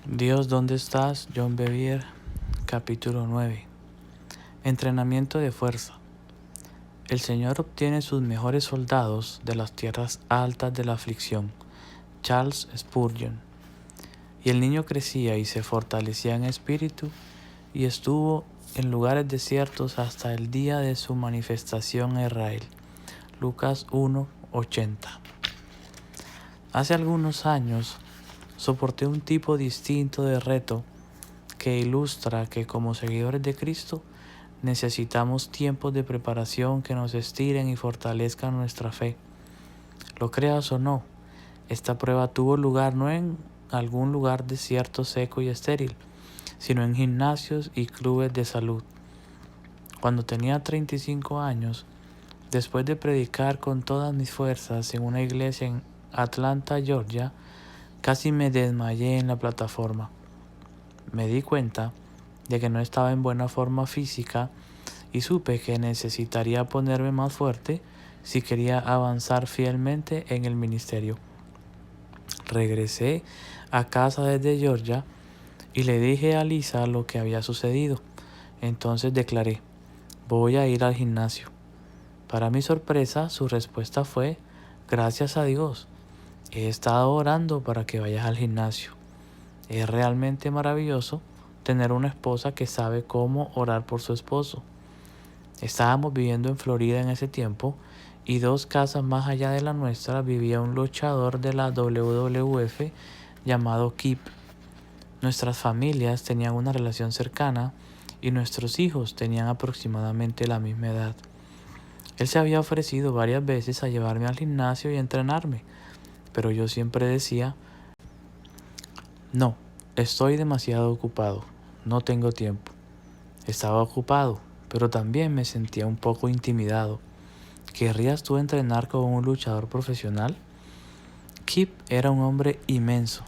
Dios, ¿dónde estás? John Bevere, capítulo 9. Entrenamiento de fuerza. El Señor obtiene sus mejores soldados de las tierras altas de la aflicción. Charles Spurgeon. Y el niño crecía y se fortalecía en espíritu, y estuvo en lugares desiertos hasta el día de su manifestación a Israel. Lucas 1:80. Hace algunos años soporté un tipo distinto de reto que ilustra que como seguidores de Cristo necesitamos tiempos de preparación que nos estiren y fortalezcan nuestra fe. Lo creas o no, esta prueba tuvo lugar no en algún lugar desierto, seco y estéril, sino en gimnasios y clubes de salud. Cuando tenía 35 años, después de predicar con todas mis fuerzas en una iglesia en Atlanta, Georgia, casi me desmayé en la plataforma. Me di cuenta de que no estaba en buena forma física y supe que necesitaría ponerme más fuerte si quería avanzar fielmente en el ministerio. Regresé a casa desde Georgia y le dije a Lisa lo que había sucedido. Entonces declaré: voy a ir al gimnasio. Para mi sorpresa, su respuesta fue: gracias a Dios, he estado orando para que vayas al gimnasio. Es realmente maravilloso tener una esposa que sabe cómo orar por su esposo. Estábamos viviendo en Florida en ese tiempo y 2 casas más allá de la nuestra vivía un luchador de la WWF llamado Kip. Nuestras familias tenían una relación cercana y nuestros hijos tenían aproximadamente la misma edad. Él se había ofrecido varias veces a llevarme al gimnasio y a entrenarme, pero yo siempre decía: no, estoy demasiado ocupado, no tengo tiempo. Estaba ocupado, pero también me sentía un poco intimidado. ¿Querrías tú entrenar con un luchador profesional? Kip era un hombre inmenso.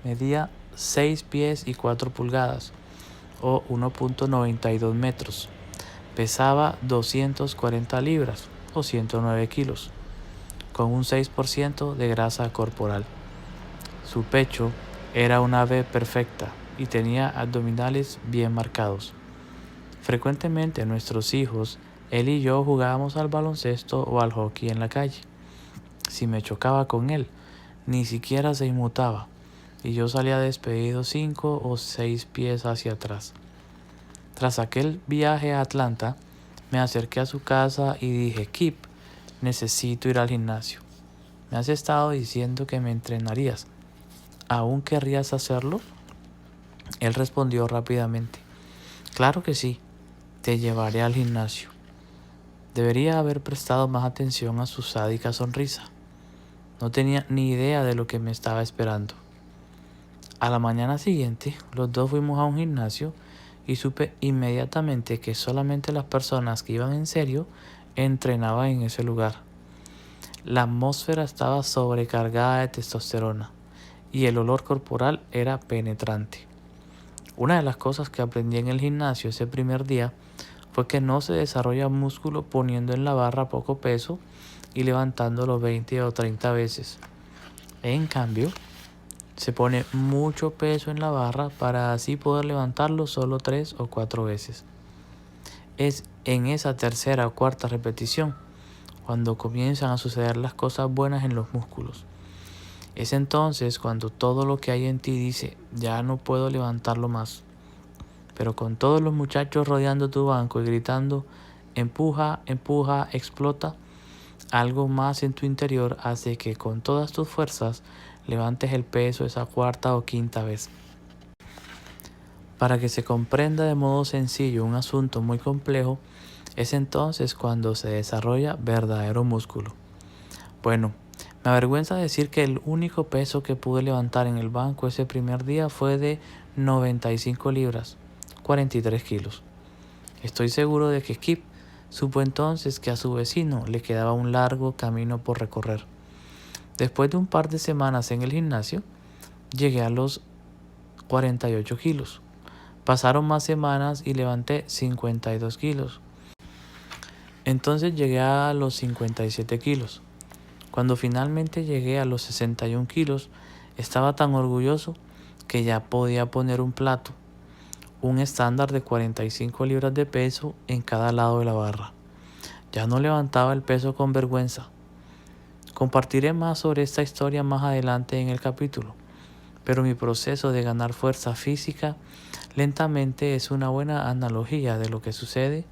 Medía 6 pies y 4 pulgadas, o 1.92 metros. Pesaba 240 libras, o 109 kilos, con un 6% de grasa corporal. Su pecho era una V perfecta y tenía abdominales bien marcados. Frecuentemente nuestros hijos, él y yo jugábamos al baloncesto o al hockey en la calle. Si me chocaba con él, ni siquiera se inmutaba, y yo salía despedido 5 o 6 pies hacia atrás. Tras aquel viaje a Atlanta, me acerqué a su casa y dije: Kip, necesito ir al gimnasio. Me has estado diciendo que me entrenarías. ¿Aún querrías hacerlo? Él respondió rápidamente: claro que sí, te llevaré al gimnasio. Debería haber prestado más atención a su sádica sonrisa. No tenía ni idea de lo que me estaba esperando. A la mañana siguiente, los dos fuimos a un gimnasio y supe inmediatamente que solamente las personas que iban en serio entrenaban en ese lugar. La atmósfera estaba sobrecargada de testosterona y el olor corporal era penetrante. Una de las cosas que aprendí en el gimnasio ese primer día fue que no se desarrolla músculo poniendo en la barra poco peso y levantándolo 20 o 30 veces. En cambio, se pone mucho peso en la barra para así poder levantarlo solo 3 o 4 veces. Es en esa tercera o cuarta repetición cuando comienzan a suceder las cosas buenas en los músculos. Es entonces cuando todo lo que hay en ti dice: ya no puedo levantarlo más. Pero con todos los muchachos rodeando tu banco y gritando: empuja, empuja, explota, algo más en tu interior hace que con todas tus fuerzas levantes el peso esa cuarta o quinta vez. Para que se comprenda de modo sencillo un asunto muy complejo, es entonces cuando se desarrolla verdadero músculo. Bueno, me avergüenza decir que el único peso que pude levantar en el banco ese primer día fue de 95 libras, 43 kilos. Estoy seguro de que Kip supo entonces que a su vecino le quedaba un largo camino por recorrer. Después de un par de semanas en el gimnasio, llegué a los 48 kilos. Pasaron más semanas y levanté 52 kilos. Entonces llegué a los 57 kilos. Cuando finalmente llegué a los 61 kilos, estaba tan orgulloso que ya podía poner un plato, un estándar de 45 libras de peso en cada lado de la barra. Ya no levantaba el peso con vergüenza. Compartiré más sobre esta historia más adelante en el capítulo, pero mi proceso de ganar fuerza física lentamente es una buena analogía de lo que sucede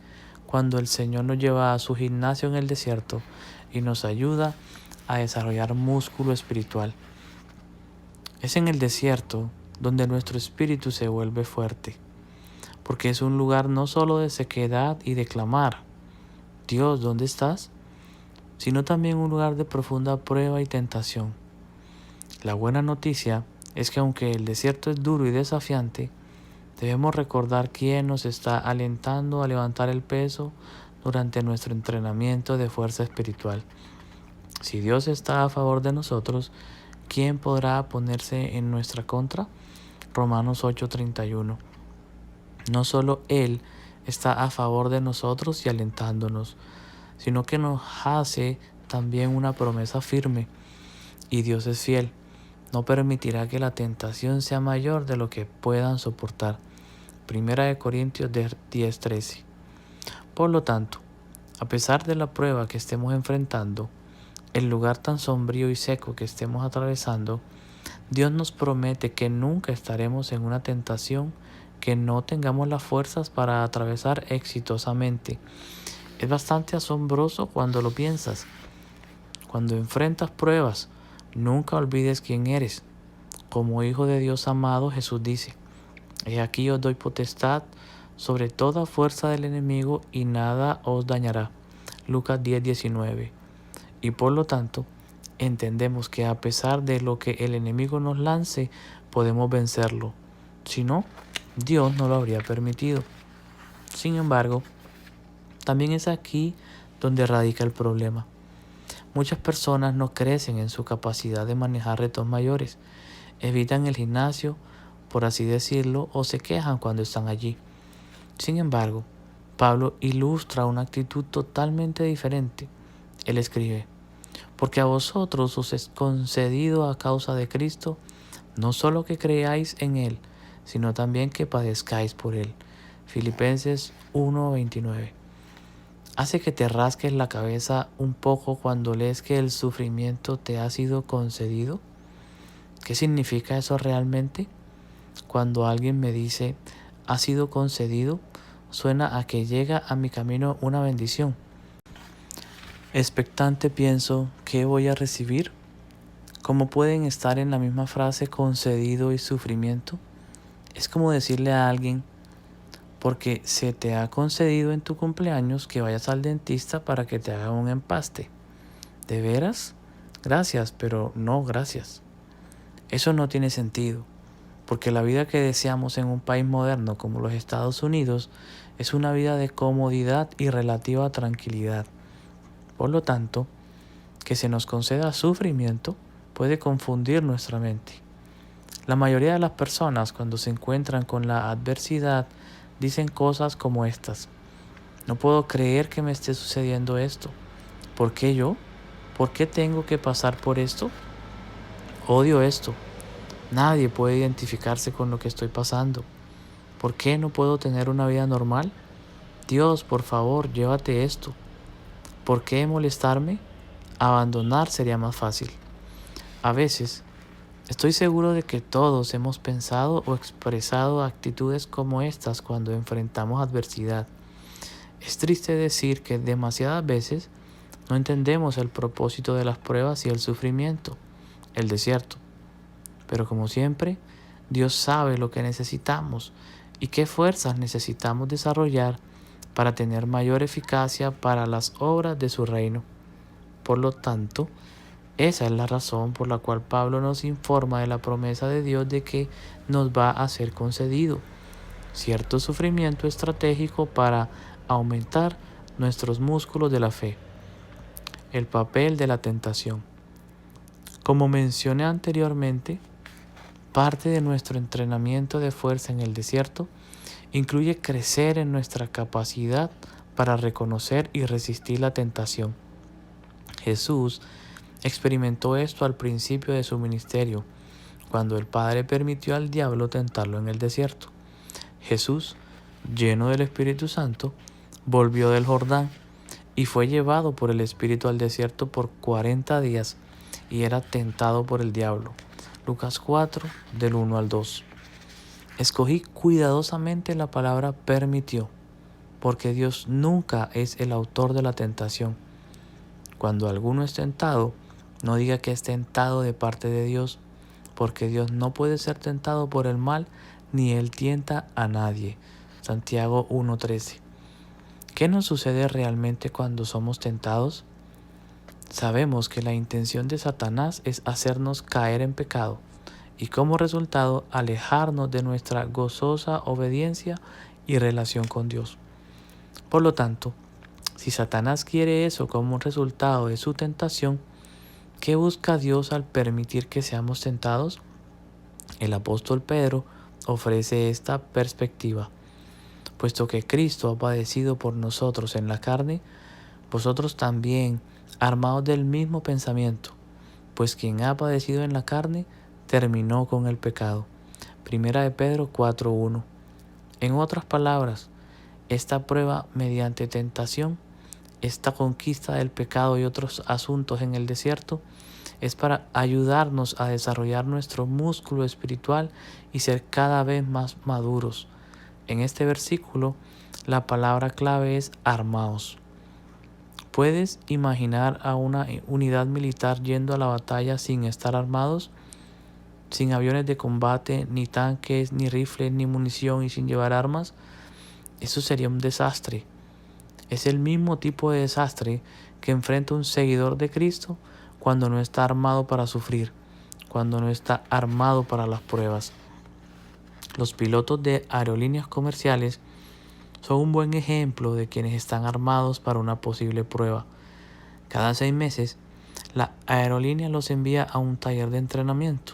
cuando el Señor nos lleva a su gimnasio en el desierto y nos ayuda a desarrollar músculo espiritual. Es en el desierto donde nuestro espíritu se vuelve fuerte, porque es un lugar no solo de sequedad y de clamar, Dios, ¿dónde estás?, sino también un lugar de profunda prueba y tentación. La buena noticia es que aunque el desierto es duro y desafiante, debemos recordar quién nos está alentando a levantar el peso durante nuestro entrenamiento de fuerza espiritual. Si Dios está a favor de nosotros, ¿quién podrá ponerse en nuestra contra? Romanos 8:31. No solo Él está a favor de nosotros y alentándonos, sino que nos hace también una promesa firme. Y Dios es fiel. No permitirá que la tentación sea mayor de lo que puedan soportar. 1 Corintios 10:13. Por lo tanto, a pesar de la prueba que estemos enfrentando, el lugar tan sombrío y seco que estemos atravesando, Dios nos promete que nunca estaremos en una tentación que no tengamos las fuerzas para atravesar exitosamente. Es bastante asombroso cuando lo piensas. Cuando enfrentas pruebas, nunca olvides quién eres. Como hijo de Dios amado, Jesús dice: He aquí os doy potestad sobre toda fuerza del enemigo y nada os dañará. Lucas 10:19. Y por lo tanto, entendemos que a pesar de lo que el enemigo nos lance, podemos vencerlo. Si no, Dios no lo habría permitido. Sin embargo, también es aquí donde radica el problema. Muchas personas no crecen en su capacidad de manejar retos mayores, evitan el gimnasio, por así decirlo, o se quejan cuando están allí. Sin embargo, Pablo ilustra una actitud totalmente diferente. Él escribe: Porque a vosotros os es concedido a causa de Cristo, no solo que creáis en Él, sino también que padezcáis por Él. Filipenses 1:29. ¿Hace que te rasques la cabeza un poco cuando lees que el sufrimiento te ha sido concedido? ¿Qué significa eso realmente? Cuando alguien me dice ha sido concedido, suena a que llega a mi camino una bendición. Expectante pienso, ¿qué voy a recibir? ¿Cómo pueden estar en la misma frase concedido y sufrimiento? Es como decirle a alguien: porque se te ha concedido en tu cumpleaños que vayas al dentista para que te haga un empaste. ¿De veras? Gracias, pero no gracias. Eso no tiene sentido, porque la vida que deseamos en un país moderno como los Estados Unidos es una vida de comodidad y relativa tranquilidad. Por lo tanto, que se nos conceda sufrimiento puede confundir nuestra mente. La mayoría de las personas, cuando se encuentran con la adversidad, dicen cosas como estas: no puedo creer que me esté sucediendo esto. ¿Por qué yo? ¿Por qué tengo que pasar por esto? Odio esto. Nadie puede identificarse con lo que estoy pasando. ¿Por qué no puedo tener una vida normal? Dios, por favor, llévate esto. ¿Por qué molestarme? Abandonar sería más fácil. A veces, estoy seguro de que todos hemos pensado o expresado actitudes como estas cuando enfrentamos adversidad. Es triste decir que demasiadas veces no entendemos el propósito de las pruebas y el sufrimiento, el desierto. Pero como siempre, Dios sabe lo que necesitamos y qué fuerzas necesitamos desarrollar para tener mayor eficacia para las obras de su reino. Por lo tanto, esa es la razón por la cual Pablo nos informa de la promesa de Dios de que nos va a ser concedido cierto sufrimiento estratégico para aumentar nuestros músculos de la fe. El papel de la tentación. Como mencioné anteriormente, parte de nuestro entrenamiento de fuerza en el desierto incluye crecer en nuestra capacidad para reconocer y resistir la tentación. Jesús experimentó esto al principio de su ministerio, cuando el Padre permitió al diablo tentarlo en el desierto. Jesús, lleno del Espíritu Santo, volvió del Jordán y fue llevado por el Espíritu al desierto por 40 días y era tentado por el diablo. Lucas 4, del 1 al 2. Escogí cuidadosamente la palabra permitió, porque Dios nunca es el autor de la tentación. Cuando alguno es tentado, no diga que es tentado de parte de Dios, porque Dios no puede ser tentado por el mal, ni Él tienta a nadie. Santiago 1:13. ¿Qué nos sucede realmente cuando somos tentados? Sabemos que la intención de Satanás es hacernos caer en pecado y como resultado alejarnos de nuestra gozosa obediencia y relación con Dios. Por lo tanto, si Satanás quiere eso como un resultado de su tentación, ¿qué busca Dios al permitir que seamos tentados? El apóstol Pedro ofrece esta perspectiva. Puesto que Cristo ha padecido por nosotros en la carne, vosotros también, armados del mismo pensamiento, pues quien ha padecido en la carne, terminó con el pecado. Primera de Pedro 4:1. En otras palabras, esta prueba mediante tentación, esta conquista del pecado y otros asuntos en el desierto, es para ayudarnos a desarrollar nuestro músculo espiritual y ser cada vez más maduros. En este versículo, la palabra clave es armaos. ¿Puedes imaginar a una unidad militar yendo a la batalla sin estar armados? Sin aviones de combate, ni tanques, ni rifles, ni munición y sin llevar armas. Eso sería un desastre. Es el mismo tipo de desastre que enfrenta un seguidor de Cristo cuando no está armado para sufrir, cuando no está armado para las pruebas. Los pilotos de aerolíneas comerciales son un buen ejemplo de quienes están armados para una posible prueba. Cada 6 meses, la aerolínea los envía a un taller de entrenamiento.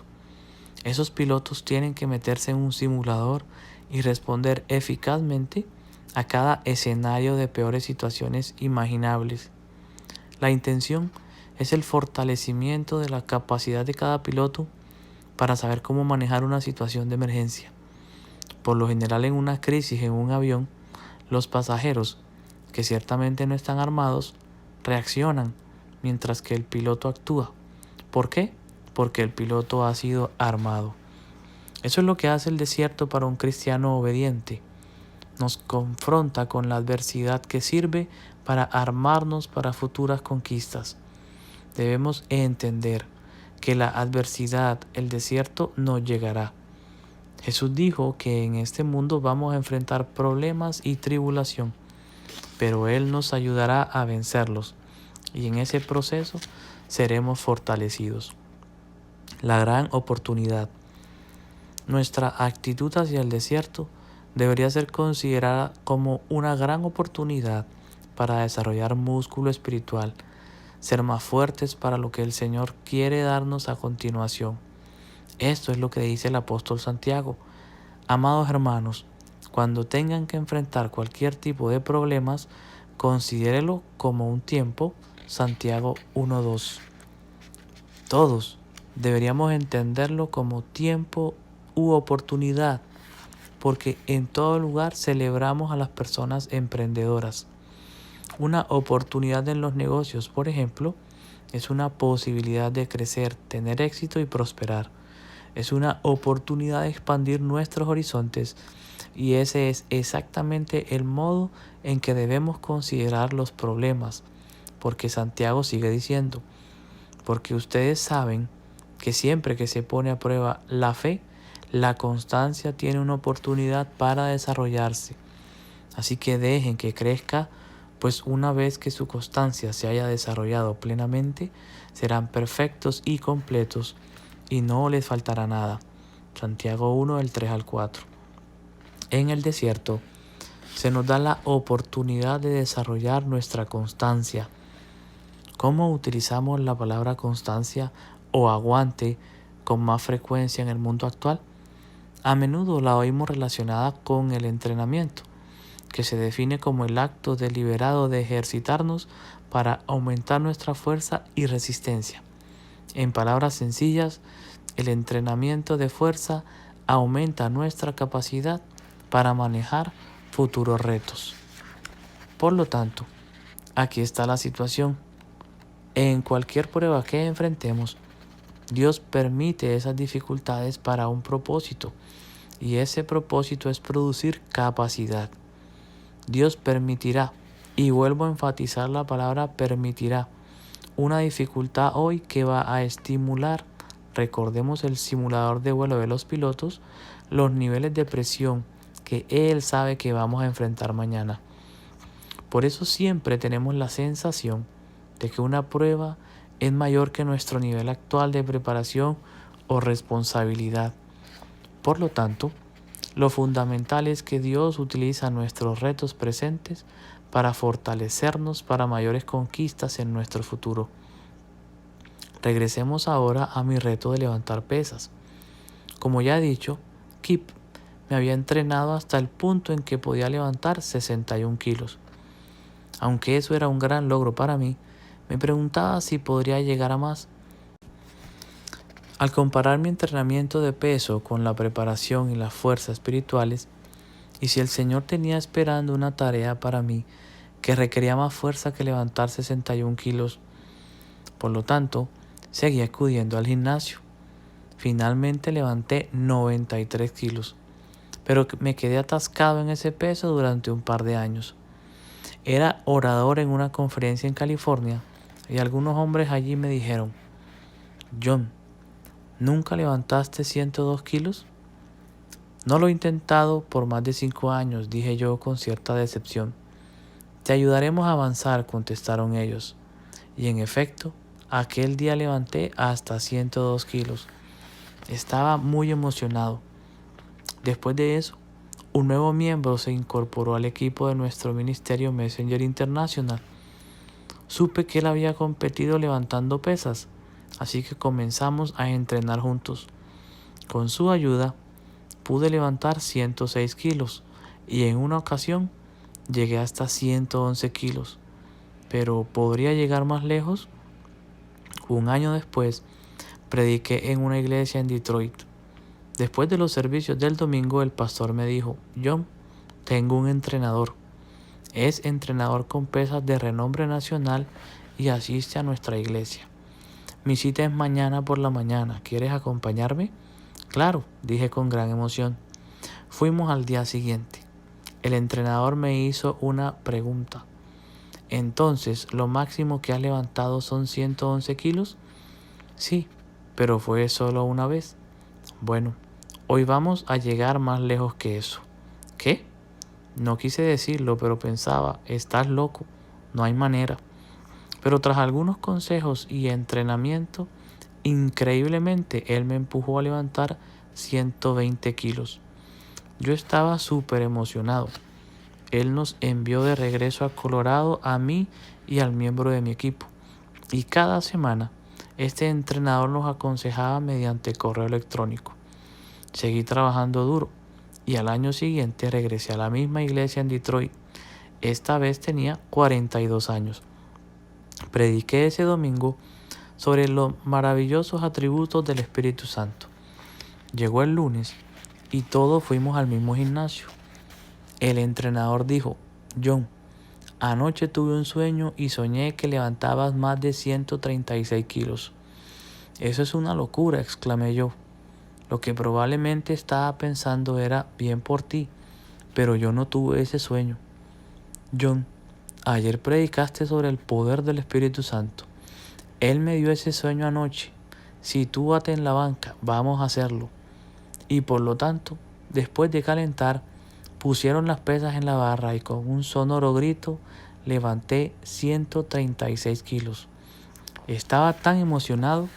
Esos pilotos tienen que meterse en un simulador y responder eficazmente a cada escenario de peores situaciones imaginables. La intención es el fortalecimiento de la capacidad de cada piloto para saber cómo manejar una situación de emergencia. Por lo general, en una crisis en un avión, los pasajeros, que ciertamente no están armados, reaccionan mientras que el piloto actúa. ¿Por qué? Porque el piloto ha sido armado. Eso es lo que hace el desierto para un cristiano obediente. Nos confronta con la adversidad que sirve para armarnos para futuras conquistas. Debemos entender que la adversidad, el desierto, nos llegará. Jesús dijo que en este mundo vamos a enfrentar problemas y tribulación, pero Él nos ayudará a vencerlos y en ese proceso seremos fortalecidos. La gran oportunidad. Nuestra actitud hacia el desierto debería ser considerada como una gran oportunidad para desarrollar músculo espiritual, ser más fuertes para lo que el Señor quiere darnos a continuación. Esto es lo que dice el apóstol Santiago. Amados hermanos, cuando tengan que enfrentar cualquier tipo de problemas, considérelo como un tiempo. Santiago 1:2. Todos deberíamos entenderlo como tiempo u oportunidad, porque en todo lugar celebramos a las personas emprendedoras. Una oportunidad en los negocios, por ejemplo, es una posibilidad de crecer, tener éxito y prosperar. Es una oportunidad de expandir nuestros horizontes y ese es exactamente el modo en que debemos considerar los problemas, porque Santiago sigue diciendo, porque ustedes saben que siempre que se pone a prueba la fe, la constancia tiene una oportunidad para desarrollarse. Así que dejen que crezca, pues una vez que su constancia se haya desarrollado plenamente, serán perfectos y completos y no les faltará nada. Santiago 1, del 3 al 4. En el desierto se nos da la oportunidad de desarrollar nuestra constancia. ¿Cómo utilizamos la palabra constancia o aguante con más frecuencia en el mundo actual? A menudo la oímos relacionada con el entrenamiento, que se define como el acto deliberado de ejercitarnos para aumentar nuestra fuerza y resistencia. En palabras sencillas, El entrenamiento de fuerza aumenta nuestra capacidad para manejar futuros retos. Por lo tanto, aquí está la situación. En cualquier prueba que enfrentemos, Dios permite esas dificultades para un propósito, y ese propósito es producir capacidad. Dios permitirá, y vuelvo a enfatizar la palabra permitirá, una dificultad hoy que va a estimular, recordemos el simulador de vuelo de los pilotos, los niveles de presión que Él sabe que vamos a enfrentar mañana. Por eso siempre tenemos la sensación de que una prueba es mayor que nuestro nivel actual de preparación o responsabilidad. Por lo tanto, lo fundamental es que Dios utiliza nuestros retos presentes para fortalecernos para mayores conquistas en nuestro futuro. Regresemos ahora a mi reto de levantar pesas. Como ya he dicho, Kip me había entrenado hasta el punto en que podía levantar 61 kilos. Aunque eso era un gran logro para mí, me preguntaba si podría llegar a más. Al comparar mi entrenamiento de peso con la preparación y las fuerzas espirituales, y si el Señor tenía esperando una tarea para mí que requería más fuerza que levantar 61 kilos, por lo tanto, seguí acudiendo al gimnasio. Finalmente levanté 93 kilos, pero me quedé atascado en ese peso durante un par de años. Era orador en una conferencia en California y algunos hombres allí me dijeron: John, ¿nunca levantaste 102 kilos? No lo he intentado por más de 5 años, dije yo con cierta decepción. Te ayudaremos a avanzar, contestaron ellos. Y en efecto, aquel día levanté hasta 102 kilos. Estaba muy emocionado. Después de eso, un nuevo miembro se incorporó al equipo de nuestro ministerio Messenger International. Supe que él había competido levantando pesas, así que comenzamos a entrenar juntos. Con su ayuda, pude levantar 106 kilos y en una ocasión llegué hasta 111 kilos. Pero ¿podría llegar más lejos? Un año después, prediqué en una iglesia en Detroit. Después de los servicios del domingo, el pastor me dijo: John, tengo un entrenador. Es entrenador con pesas de renombre nacional y asiste a nuestra iglesia. Mi cita es mañana por la mañana. ¿Quieres acompañarme? Claro, dije con gran emoción. Fuimos al día siguiente. El entrenador me hizo una pregunta. Entonces, ¿lo máximo que has levantado son 111 kilos? Sí, pero fue solo una vez. Bueno, hoy vamos a llegar más lejos que eso. ¿Qué? No quise decirlo, pero pensaba: estás loco, no hay manera. Pero tras algunos consejos y entrenamiento, increíblemente él me empujó a levantar 120 kilos. Yo estaba súper emocionado. Él nos envió de regreso a Colorado a mí y al miembro de mi equipo. Y cada semana este entrenador nos aconsejaba mediante correo electrónico. Seguí trabajando duro y al año siguiente regresé a la misma iglesia en Detroit. Esta vez tenía 42 años. Prediqué ese domingo sobre los maravillosos atributos del Espíritu Santo. Llegó el lunes y todos fuimos al mismo gimnasio. El entrenador dijo: John, anoche tuve un sueño y soñé que levantabas más de 136 kilos. Eso es una locura, exclamé yo. Lo que probablemente estaba pensando era: bien por ti, pero yo no tuve ese sueño. John, ayer predicaste sobre el poder del Espíritu Santo. Él me dio ese sueño anoche. Sitúate en la banca, vamos a hacerlo. Y por lo tanto, después de calentar, pusieron las pesas en la barra y con un sonoro grito levanté 136 kilos. Estaba tan emocionado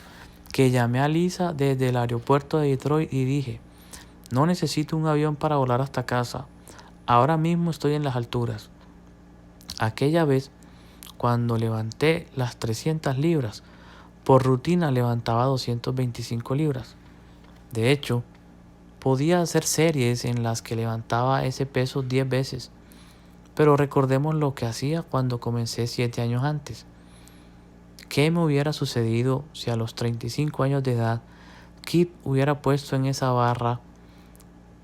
que llamé a Lisa desde el aeropuerto de Detroit y dije: no necesito un avión para volar hasta casa. Ahora mismo estoy en las alturas. Aquella vez, cuando levanté las 300 libras, por rutina levantaba 225 libras. De hecho, podía hacer series en las que levantaba ese peso 10 veces, pero recordemos lo que hacía cuando comencé 7 años antes. ¿Qué me hubiera sucedido si a los 35 años de edad Kip hubiera puesto en esa barra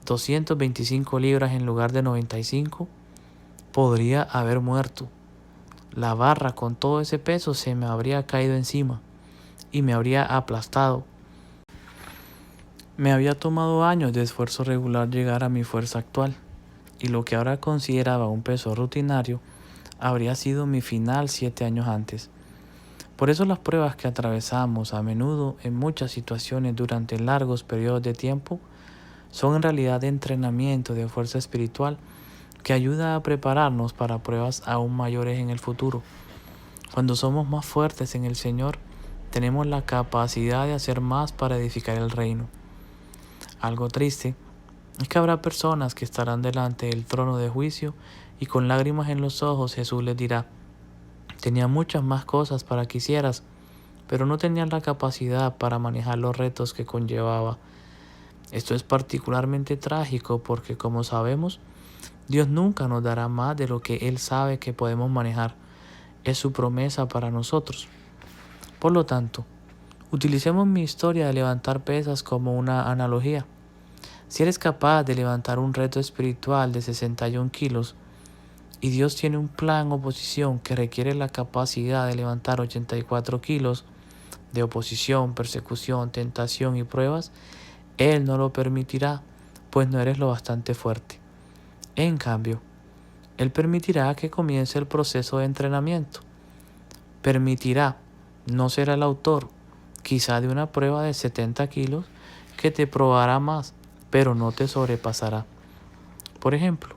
225 libras en lugar de 95, podría haber muerto. La barra con todo ese peso se me habría caído encima y me habría aplastado. Me había tomado años de esfuerzo regular llegar a mi fuerza actual, y lo que ahora consideraba un peso rutinario habría sido mi final 7 años antes. Por eso las pruebas que atravesamos a menudo en muchas situaciones durante largos periodos de tiempo son en realidad entrenamiento de fuerza espiritual que ayuda a prepararnos para pruebas aún mayores en el futuro. Cuando somos más fuertes en el Señor, tenemos la capacidad de hacer más para edificar el reino. Algo triste es que habrá personas que estarán delante del trono de juicio y con lágrimas en los ojos Jesús les dirá: tenía muchas más cosas para que hicieras, pero no tenías la capacidad para manejar los retos que conllevaba. Esto es particularmente trágico porque, como sabemos, Dios nunca nos dará más de lo que Él sabe que podemos manejar. Es su promesa para nosotros. Por lo tanto, utilicemos mi historia de levantar pesas como una analogía. Si eres capaz de levantar un reto espiritual de 61 kilos y Dios tiene un plan oposición que requiere la capacidad de levantar 84 kilos de oposición, persecución, tentación y pruebas, Él no lo permitirá, pues no eres lo bastante fuerte. En cambio, Él permitirá que comience el proceso de entrenamiento. Permitirá, no será el autor, quizá de una prueba de 70 kilos que te probará más, pero no te sobrepasará. Por ejemplo,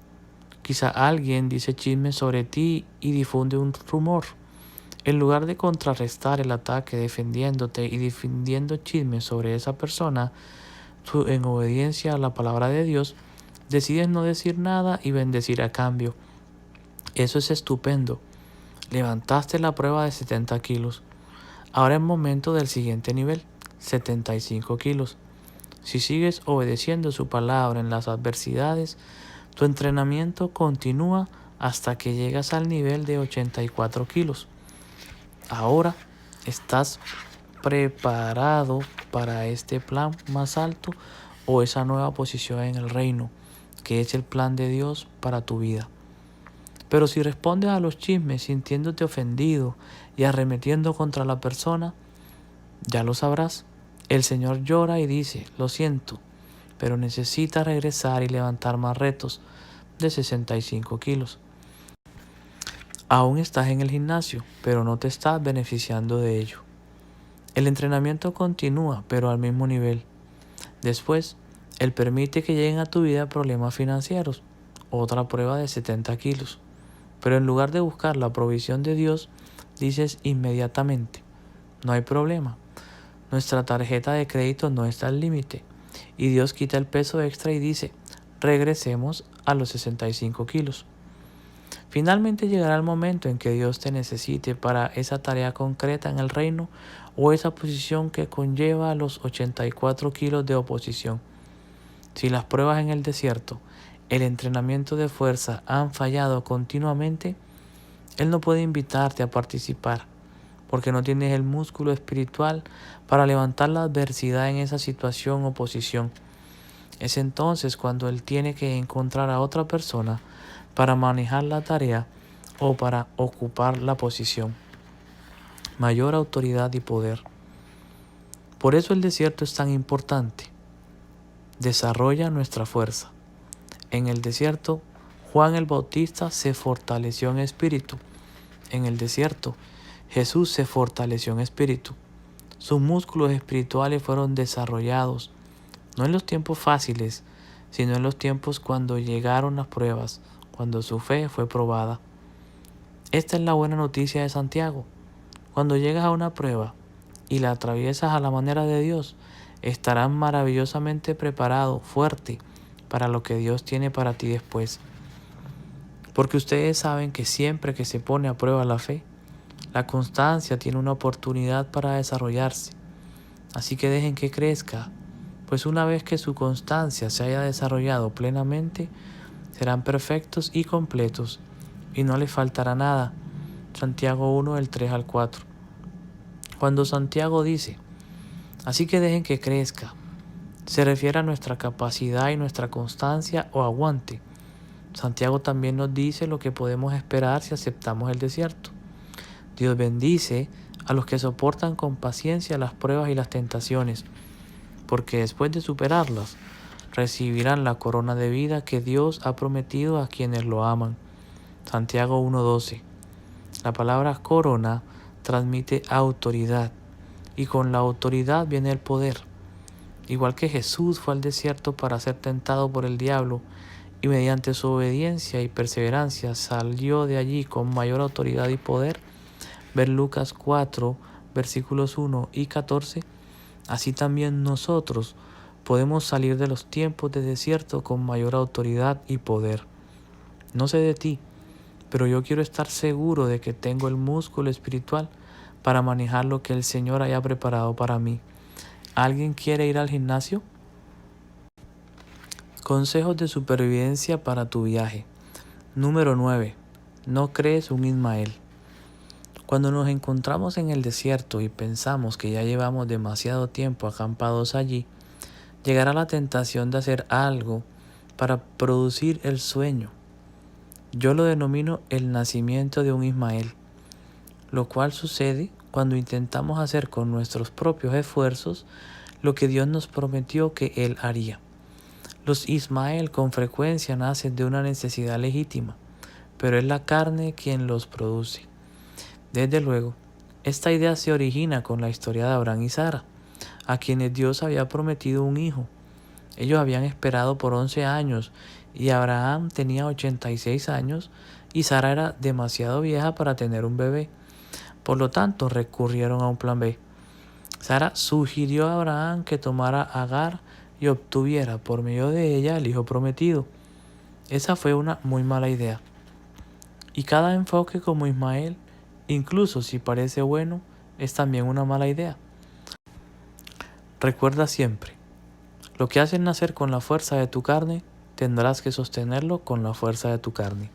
quizá alguien dice chismes sobre ti y difunde un rumor. En lugar de contrarrestar el ataque defendiéndote y difundiendo chismes sobre esa persona, tú, en obediencia a la palabra de Dios, decides no decir nada y bendecir a cambio. Eso es estupendo. Levantaste la prueba de 70 kilos. Ahora es momento del siguiente nivel, 75 kilos. Si sigues obedeciendo su palabra en las adversidades, tu entrenamiento continúa hasta que llegas al nivel de 84 kilos. Ahora estás preparado para este plan más alto o esa nueva posición en el reino, que es el plan de Dios para tu vida. Pero si respondes a los chismes sintiéndote ofendido y arremetiendo contra la persona, ya lo sabrás. El Señor llora y dice: lo siento, pero necesitas regresar y levantar más retos de 65 kilos. Aún estás en el gimnasio, pero no te estás beneficiando de ello. El entrenamiento continúa, pero al mismo nivel. Después, Él permite que lleguen a tu vida problemas financieros, otra prueba de 70 kilos. Pero en lugar de buscar la provisión de Dios, dices inmediatamente: no hay problema. Nuestra tarjeta de crédito no está al límite. Y Dios quita el peso extra y dice: regresemos a los 65 kilos. Finalmente llegará el momento en que Dios te necesite para esa tarea concreta en el reino o esa posición que conlleva los 84 kilos de oposición. Si las pruebas en el desierto, el entrenamiento de fuerza han fallado continuamente, Él no puede invitarte a participar, porque no tienes el músculo espiritual para levantar la adversidad en esa situación o posición. Es entonces cuando Él tiene que encontrar a otra persona para manejar la tarea o para ocupar la posición. Mayor autoridad y poder. Por eso el desierto es tan importante. Desarrolla nuestra fuerza. En el desierto, Juan el Bautista se fortaleció en espíritu. En el desierto, Jesús se fortaleció en espíritu. Sus músculos espirituales fueron desarrollados, no en los tiempos fáciles, sino en los tiempos cuando llegaron las pruebas, cuando su fe fue probada. Esta es la buena noticia de Santiago. Cuando llegas a una prueba y la atraviesas a la manera de Dios, estarás maravillosamente preparado, fuerte, para lo que Dios tiene para ti después. Porque ustedes saben que siempre que se pone a prueba la fe, la constancia tiene una oportunidad para desarrollarse. Así que dejen que crezca, pues una vez que su constancia se haya desarrollado plenamente, serán perfectos y completos, y no les faltará nada. Santiago 1, del 3 al 4. Cuando Santiago dice Así que dejen que crezca. Se refiere a nuestra capacidad y nuestra constancia o aguante. Santiago también nos dice lo que podemos esperar si aceptamos el desierto. Dios bendice a los que soportan con paciencia las pruebas y las tentaciones, porque después de superarlas, recibirán la corona de vida que Dios ha prometido a quienes lo aman. Santiago 1:12. La palabra corona transmite autoridad, y con la autoridad viene el poder. Igual que Jesús fue al desierto para ser tentado por el diablo, y mediante su obediencia y perseverancia salió de allí con mayor autoridad y poder, ver Lucas 4, versículos 1 y 14, así también nosotros podemos salir de los tiempos de desierto con mayor autoridad y poder. No sé de ti, pero yo quiero estar seguro de que tengo el músculo espiritual para manejar lo que el Señor haya preparado para mí. ¿Alguien quiere ir al gimnasio? Consejos de supervivencia para tu viaje. Número 9. No crees un Ismael. Cuando nos encontramos en el desierto y pensamos que ya llevamos demasiado tiempo acampados allí, llegará la tentación de hacer algo para producir el sueño. Yo lo denomino el nacimiento de un Ismael, lo cual sucede cuando intentamos hacer con nuestros propios esfuerzos lo que Dios nos prometió que Él haría. Los Ismael con frecuencia nacen de una necesidad legítima, pero es la carne quien los produce. Desde luego, esta idea se origina con la historia de Abraham y Sara, a quienes Dios había prometido un hijo. Ellos habían esperado por 11 años y Abraham tenía 86 años y Sara era demasiado vieja para tener un bebé. Por lo tanto, recurrieron a un plan B. Sara sugirió a Abraham que tomara a Agar y obtuviera por medio de ella el hijo prometido. Esa fue una muy mala idea. Y cada enfoque como Ismael, incluso si parece bueno, es también una mala idea. Recuerda siempre, lo que haces nacer con la fuerza de tu carne, tendrás que sostenerlo con la fuerza de tu carne.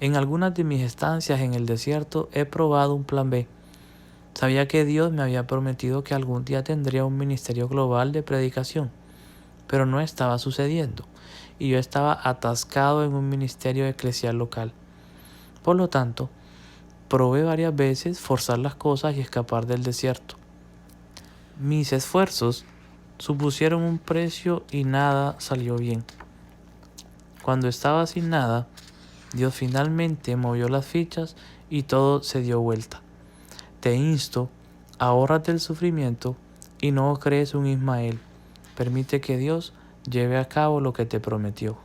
En algunas de mis estancias en el desierto he probado un plan B. Sabía que Dios me había prometido que algún día tendría un ministerio global de predicación, pero no estaba sucediendo, y yo estaba atascado en un ministerio eclesial local. Por lo tanto, probé varias veces forzar las cosas y escapar del desierto. Mis esfuerzos supusieron un precio y nada salió bien. Cuando estaba sin nada, Dios finalmente movió las fichas y todo se dio vuelta. Te insto, ahórrate el sufrimiento y no crees un Ismael. Permite que Dios lleve a cabo lo que te prometió.